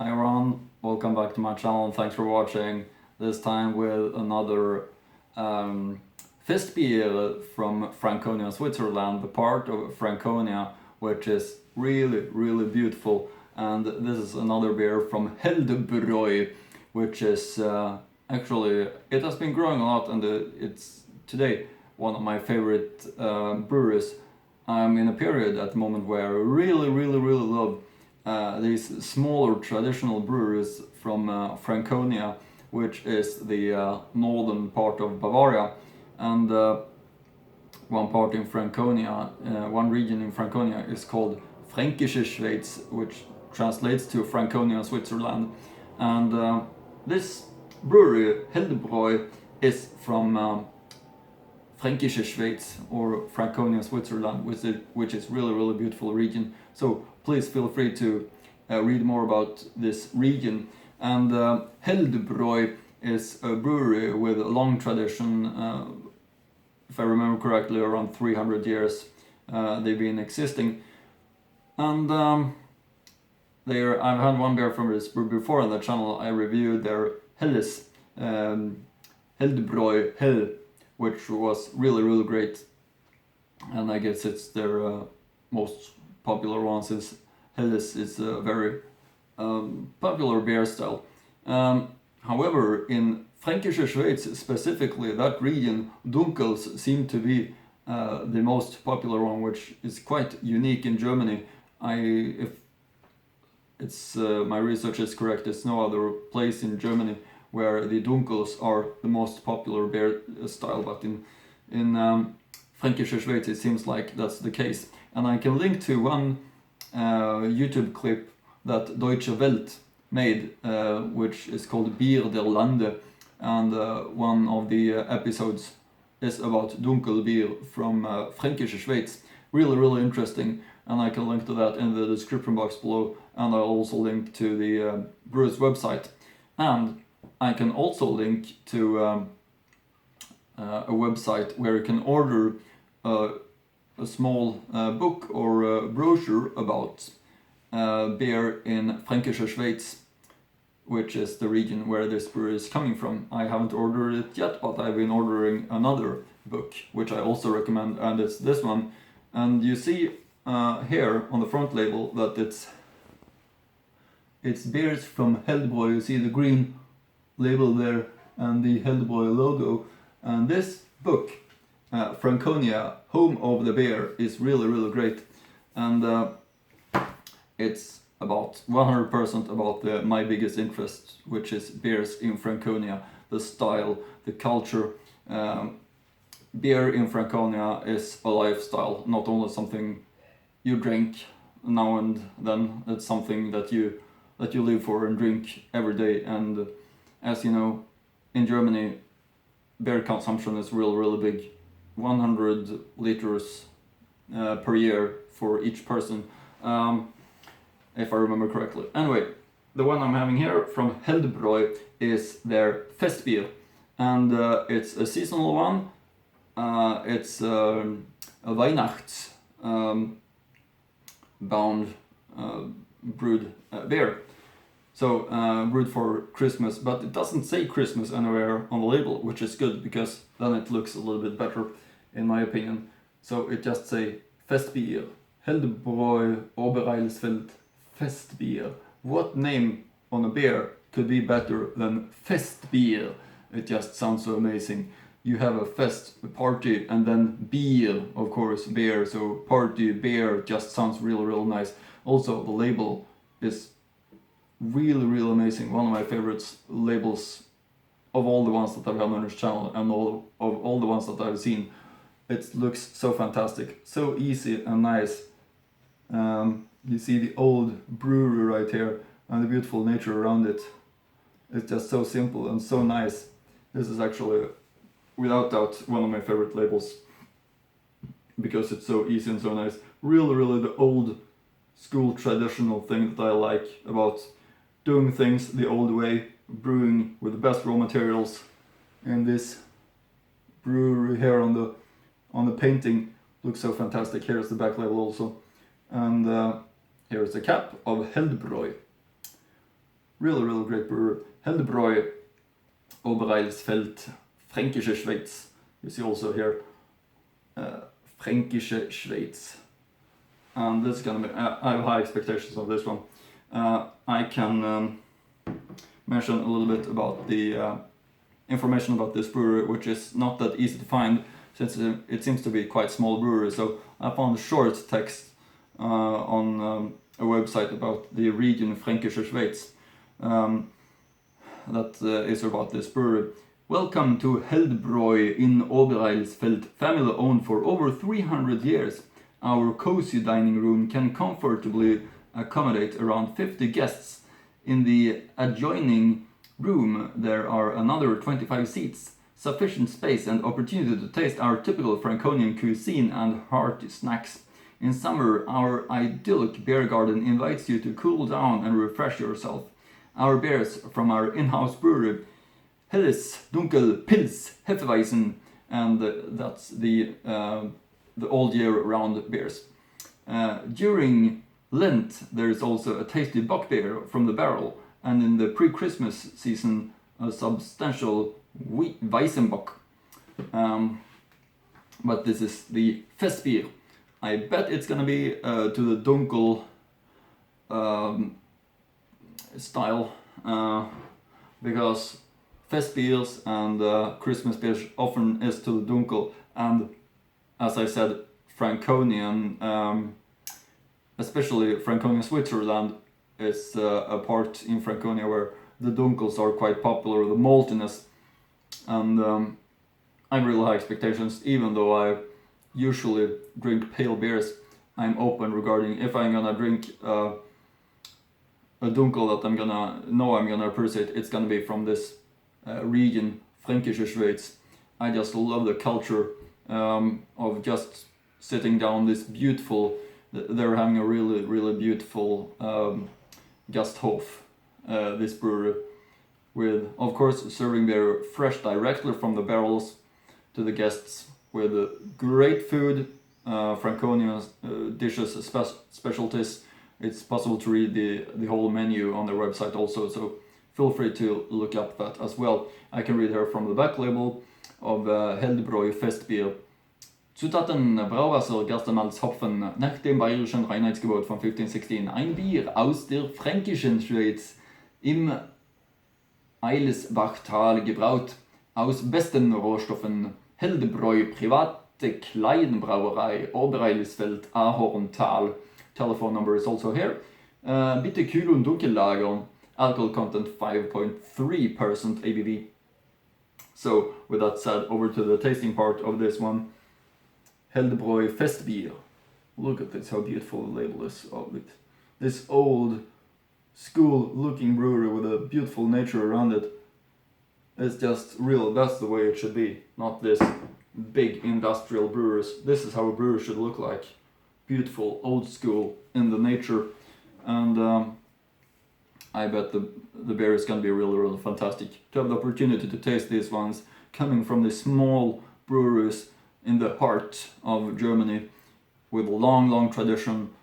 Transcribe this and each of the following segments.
Hi Ron, welcome back to my channel and thanks for watching. This time with another Fest-Bier from Franconia, Switzerland, the part of Franconia which is really beautiful. And this is another beer from Held-Bräu, which is actually, it has been growing a lot and it's today one of my favorite breweries. I'm in a period at the moment where I really love these smaller traditional breweries from Franconia, which is the northern part of Bavaria, and one part in Franconia, one region in Franconia is called Fränkische Schweiz, which translates to Franconia, Switzerland. And this brewery, Held-Bräu, is from Fränkische Schweiz or Franconia, Switzerland, which is really beautiful region. So please feel free to read more about this region. And Held-Bräu is a brewery with a long tradition. If I remember correctly, around 300 years they've been existing. And I've had one beer from this brew before on the channel. I reviewed their Helles, Held-Bräu Hell, which was really great, and I guess it's their most popular one, since Helles is a very popular beer style. However, in Fränkische Schweiz specifically, that region, Dunkels seem to be the most popular one, which is quite unique in Germany. If it's my research is correct, there's no other place in Germany where the Dunkels are the most popular beer style, but in Fränkische Schweiz it seems like that's the case. And I can link to one YouTube clip that Deutsche Welt made, which is called Bier der Lande, and one of the episodes is about Dunkelbier from Fränkische Schweiz. Really interesting, and I can link to that in the description box below, and I'll also link to the brewer's website. And I can also link to a website where you can order a small book or a brochure about beer in Fränkische Schweiz, which is the region where this brewery is coming from. I haven't ordered it yet, but I've been ordering another book, which I also recommend, and it's this one. And you see here on the front label that it's beers from Held-Bräu. You see the green label there and the Held-Bräu logo. And this book, Franconia, Home of the Beer, is really great. And it's about 100% about my biggest interest, which is beers in Franconia, the style, the culture. Beer in Franconia is a lifestyle, not only something you drink now and then. It's something that you live for and drink every day. And as you know, in Germany, beer consumption is really big. 100 liters per year for each person, if I remember correctly. Anyway, the one I'm having here from Held-Bräu is their Fest-Bier, and it's a seasonal one. It's a Weihnachts bound brewed beer. So brewed for Christmas, but it doesn't say Christmas anywhere on the label, which is good, because then it looks a little bit better, in my opinion. So it just say Fest-Bier, Held-Bräu, Oberailsfeld, Fest-Bier. What name on a beer could be better than Fest-Bier? It just sounds so amazing. You have a fest, a party, and then beer, of course, beer. So party, beer, just sounds really nice. Also, the label is really amazing. One of my favorites labels of all the ones that I've had on this channel, and all the ones that I've seen. It looks so fantastic, so easy and nice. You see the old brewery right here and the beautiful nature around it. It's just so simple and so nice. This is actually, without doubt, one of my favorite labels, because it's so easy and so nice. Really the old school traditional thing that I like about doing things the old way, brewing with the best raw materials. And this brewery here on the painting looks so fantastic. Here's the back label also, and here's the cap of Held-Bräu. really great brewery. Held-Bräu, Oberailsfeld, Fränkische Schweiz. You see also here, Fränkische Schweiz. And this is gonna be, I have high expectations of this one. I can mention a little bit about the information about this brewery, which is not that easy to find since it seems to be quite small brewery. So I found a short text on a website about the region Fränkische Schweiz that is about this brewery. Welcome to Held-Bräu in Oberailsfeld, family owned for over 300 years. Our cozy dining room can comfortably accommodate around 50 guests. In the adjoining room there are another 25 seats, sufficient space and opportunity to taste our typical Franconian cuisine and hearty snacks. In summer, our idyllic beer garden invites you to cool down and refresh yourself. Our beers from our in-house brewery, Helles, Dunkel, Pils, Hefeweizen, and that's the all year round beers. During Lent, there is also a tasty bock beer from the barrel, and in the pre-Christmas season, a substantial Weizenbock. But this is the Fest-Bier. I bet it's gonna be to the Dunkel style, because Fest-Biers and Christmas beers often is to the Dunkel, and as I said, Franconian, especially Franconia Switzerland, is a part in Franconia where the Dunkels are quite popular, the maltiness, and I have really high expectations. Even though I usually drink pale beers, I'm open regarding if I'm gonna drink a Dunkel that I'm gonna appreciate. It's gonna be from this region, Fränkische Schweiz. I just love the culture of just sitting down this beautiful. They're having a really beautiful Gasthof, this brewery, with of course serving beer fresh directly from the barrels to the guests, with great food, Franconian dishes, specialties. It's possible to read the whole menu on their website also, so feel free to look up that as well. I can read here from the back label of Held-Bräu Fest-Bier. Zutaten: Brauwasser, Gerstenmalz, Hopfen, nach dem bayerischen Reinheitsgebot von 1516. Ein Bier aus der fränkischen Schweiz, im Eilsbachtal gebraut, aus besten Rohstoffen. Held-Bräu, private Kleinbrauerei, Oberailsfeld, Ahorntal. Telephone number is also here. Bitte kühl und dunkel lagern. Alcohol content 5.3% ABV. So, with that said, over to the tasting part of this one. Held-Bräu Fest-Bier. Look at this, how beautiful the label is of it. This old school looking brewery with a beautiful nature around it. It's just real, that's the way it should be. Not this big industrial brewers. This is how a brewery should look like. Beautiful, old school, in the nature. And I bet the beer is gonna be really fantastic. To have the opportunity to taste these ones coming from these small breweries in the heart of Germany with a long tradition,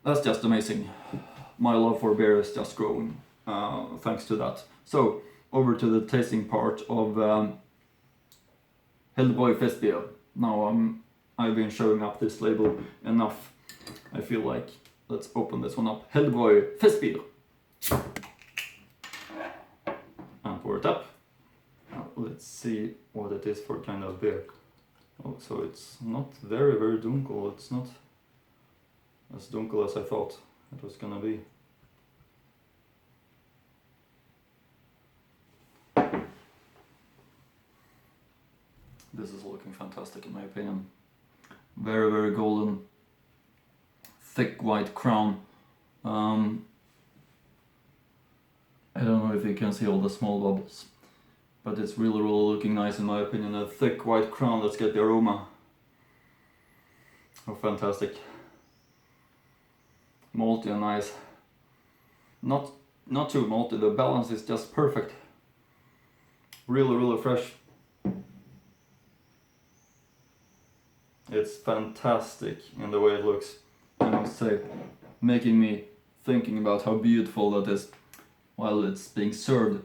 that's just amazing. My love for beer is just growing thanks to that. So over to the tasting part of Held-Bräu Fest-Bier. Now I've been showing up this label enough. I feel like let's open this one up. Held-Bräu Fest-Bier. And pour it up. Now, let's see what it is for kind of beer. Oh, so it's not very dunkel. It's not as dunkel as I thought it was gonna be. This is looking fantastic in my opinion. Very golden, thick white crown. I don't know if you can see all the small bubbles, but it's really looking nice in my opinion. A thick white crown, let's get the aroma. Oh, fantastic. Malty and nice. Not too malty, the balance is just perfect. Really fresh. It's fantastic in the way it looks, I must say, making me thinking about how beautiful that is. while it's being served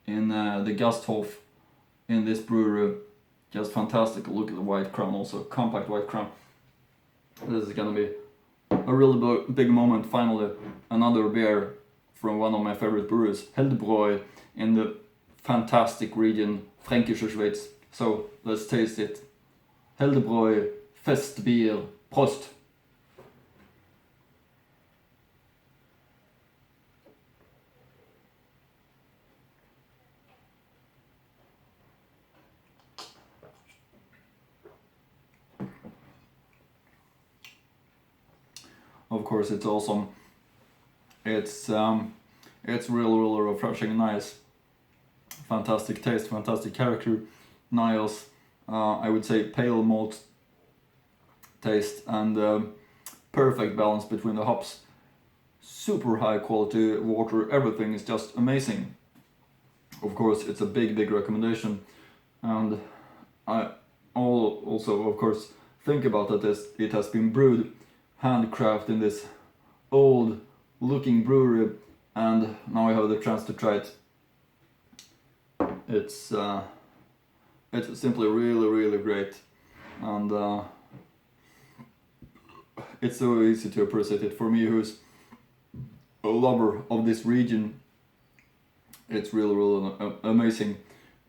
in the Gasthof in this brewery. Just fantastic. Look at the white crown, also compact white crown. This is gonna be a really big moment. Finally, another beer from one of my favorite breweries, Held-Bräu, in the fantastic region Fränkische Schweiz. So let's taste it. Held-Bräu, Fest-Bier, Prost! Of course, it's awesome. It's really refreshing, nice, fantastic taste, fantastic character, nice. I would say pale malt taste and perfect balance between the hops. Super high quality water. Everything is just amazing. Of course, it's a big recommendation, and I also of course think about that as it has been brewed handcraft in this old looking brewery, and now I have the chance to try it. It's simply really great, and it's so easy to appreciate it. For me, who's a lover of this region, it's really amazing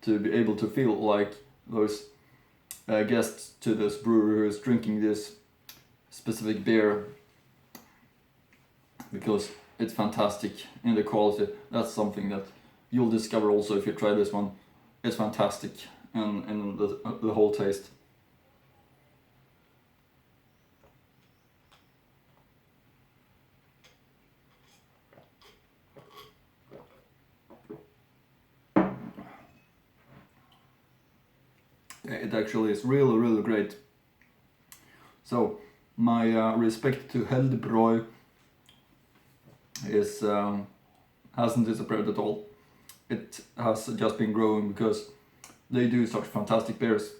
to be able to feel like those guests to this brewery who is drinking this specific beer, because it's fantastic in the quality. That's something that you'll discover also if you try this one. It's fantastic in the whole taste. It actually is really great. So my respect to Held-Bräu is hasn't disappeared at all. It has just been growing because they do such fantastic beers.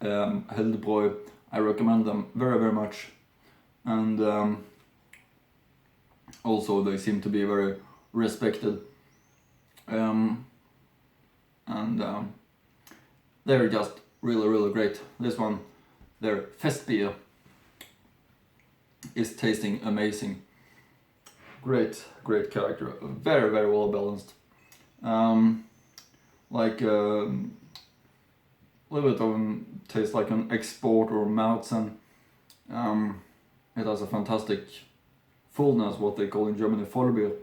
Held-Bräu, I recommend them very much, and also they seem to be very respected, and they're just really great. This one, their Fest-Bier, is tasting amazing. Great character, very well balanced. Like a little bit of taste like an export or Mautzen. It has a fantastic fullness, what they call in Germany Vollbier.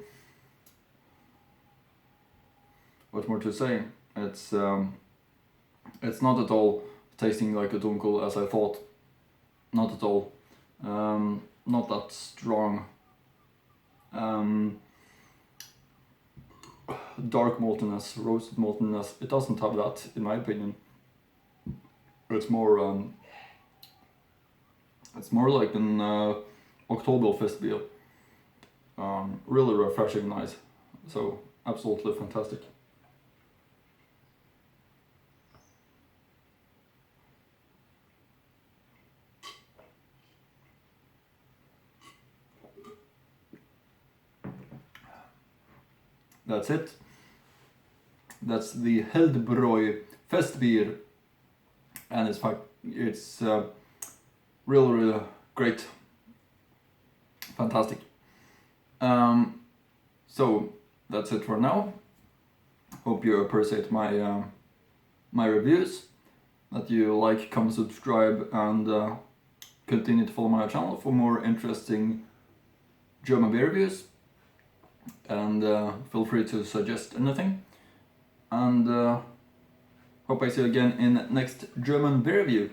What more to say? It's not at all tasting like a Dunkel as I thought. Not at all. Not that strong. Dark maltiness, roasted maltiness. It doesn't have that, in my opinion. It's more like an Oktoberfest beer. Really refreshing, nice. So absolutely fantastic. That's it. That's the Held-Bräu Fest-Bier, and it's really great, fantastic. So that's it for now. Hope you appreciate my my reviews, that you like, comment, subscribe, and continue to follow my channel for more interesting German beer reviews. And feel free to suggest anything, and hope I see you again in next German beer review.